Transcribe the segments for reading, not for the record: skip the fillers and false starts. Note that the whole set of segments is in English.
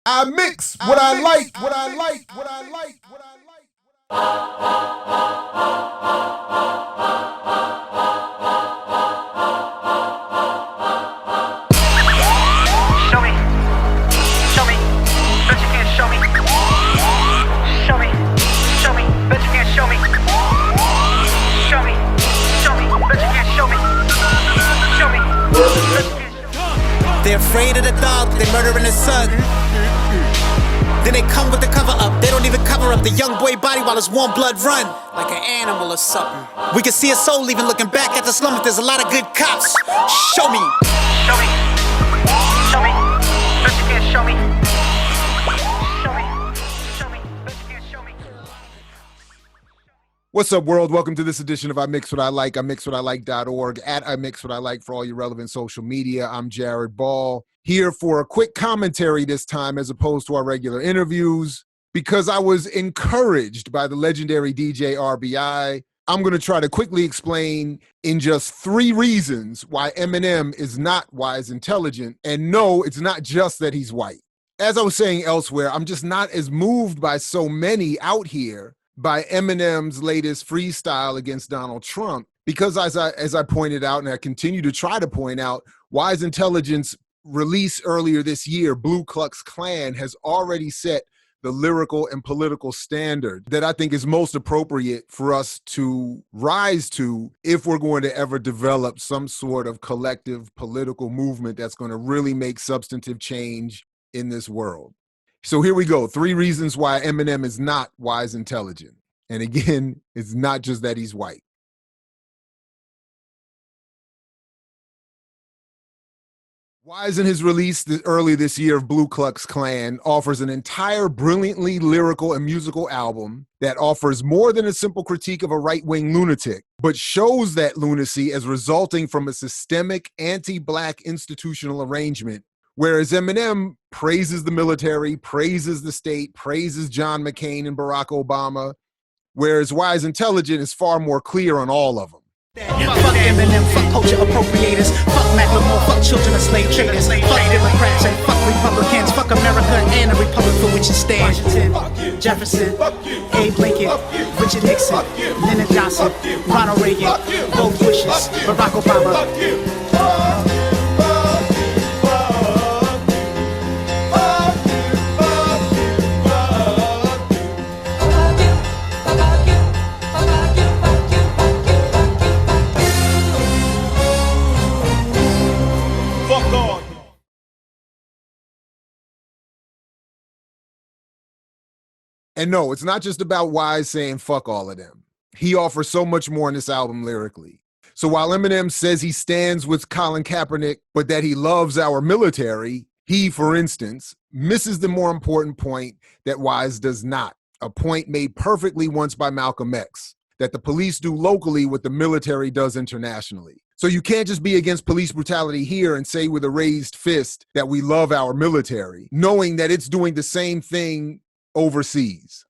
I mix what I like, what I like, what I like, what I like. Show me, bet you can't show me. Show me, bet you can't show me. Show me, bet you can't show me. Show me, bet you can't show me. They're afraid of the dog, they murdering the son. Then they come with the cover up, they don't even cover up the young boy body while his warm blood run like an animal or something. We can see a soul even looking back at the slum, but there's a lot of good cops. Show me. Show me, bet you can't show me. Show me, bet you can't show me. What's up, world? Welcome to this edition of I Mix What I Like, imixwhatilike.org, at I Mix What I Like for all your relevant social media. I'm Jared Ball, here for a quick commentary this time as opposed to our regular interviews, because I was encouraged by the legendary DJ RBI. I'm going to try to quickly explain in just 3 reasons why Eminem is not wise intelligent. And no, it's not just that he's white. As I was saying elsewhere, I'm just not as moved by so many out here by Eminem's latest freestyle against Donald Trump, because as I pointed out, and I continue to try to point out, Wise Intelligence release earlier this year, Ku Klux Klan, has already set the lyrical and political standard that I think is most appropriate for us to rise to if we're going to ever develop some sort of collective political movement that's going to really make substantive change in this world. So here we go. 3 reasons why Eminem is not wise intelligent. And again, it's not just that he's white. Wise, in his release early this year of Ku Klux Klan, offers an entire brilliantly lyrical and musical album that offers more than a simple critique of a right-wing lunatic, but shows that lunacy as resulting from a systemic anti-black institutional arrangement. Whereas Eminem praises the military, praises the state, praises John McCain and Barack Obama, whereas Wise Intelligent is far more clear on all of them. Fuck Eminem, fuck culture appropriators, fuck Macklemore, fuck children of slave traders, fuck Democrats and fuck Republicans, fuck America and the republic for which it stands. Washington, Jefferson, Abe Lincoln, Richard Nixon, Lyndon Johnson, Ronald Reagan, both wishes, Barack Obama. And no, it's not just about Wise saying fuck all of them. He offers so much more in this album lyrically. So while Eminem says he stands with Colin Kaepernick, but that he loves our military, he, for instance, misses the more important point that Wise does not. A point made perfectly once by Malcolm X, that the police do locally what the military does internationally. So you can't just be against police brutality here and say with a raised fist that we love our military, knowing that it's doing the same thing overseas.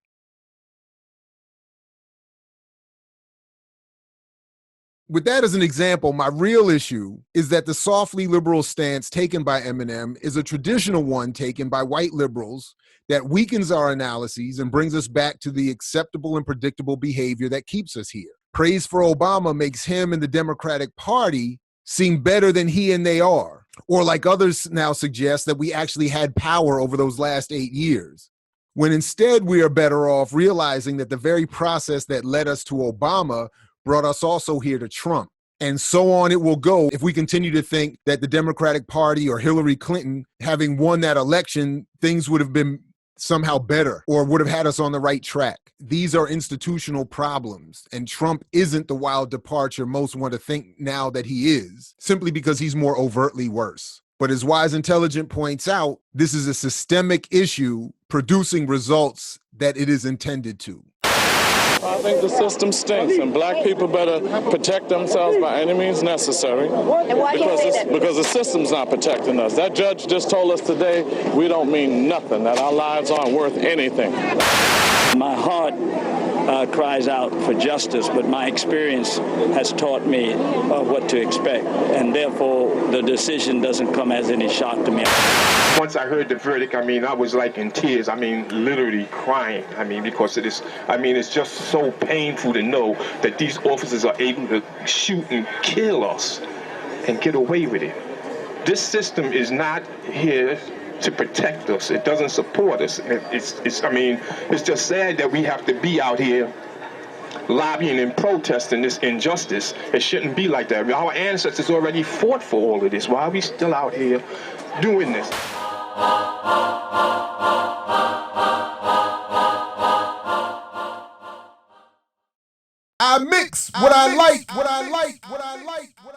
With that as an example, my real issue is that the softly liberal stance taken by Eminem is a traditional one taken by white liberals that weakens our analyses and brings us back to the acceptable and predictable behavior that keeps us here. Praise for Obama makes him and the Democratic Party seem better than he and they are, or like others now suggest, that we actually had power over those last 8 years. When instead we are better off realizing that the very process that led us to Obama brought us also here to Trump. And so on it will go if we continue to think that the Democratic Party or Hillary Clinton, having won that election, things would have been somehow better or would have had us on the right track. These are institutional problems, and Trump isn't the wild departure most want to think now that he is, simply because he's more overtly worse. But as Wise Intelligent points out, this is a systemic issue producing results that it is intended to. I think the system stinks, and black people better protect themselves by any means necessary. And why do you say that? Because the system's not protecting us. That judge just told us today we don't mean nothing, that our lives aren't worth anything. My heart cries out for justice, but my experience has taught me what to expect, and therefore the decision doesn't come as any shock to me. Once I heard the verdict, I mean, I was like in tears. I mean, literally crying. I mean, because it is, I mean, it's just so painful to know that these officers are able to shoot and kill us and get away with it. This system is not here to protect us. It doesn't support us. I mean, it's just sad that we have to be out here lobbying and protesting this injustice. It shouldn't be like that. Our ancestors already fought for all of this. Why are we still out here doing this? I mix what I like, what I like, what I like, what I like.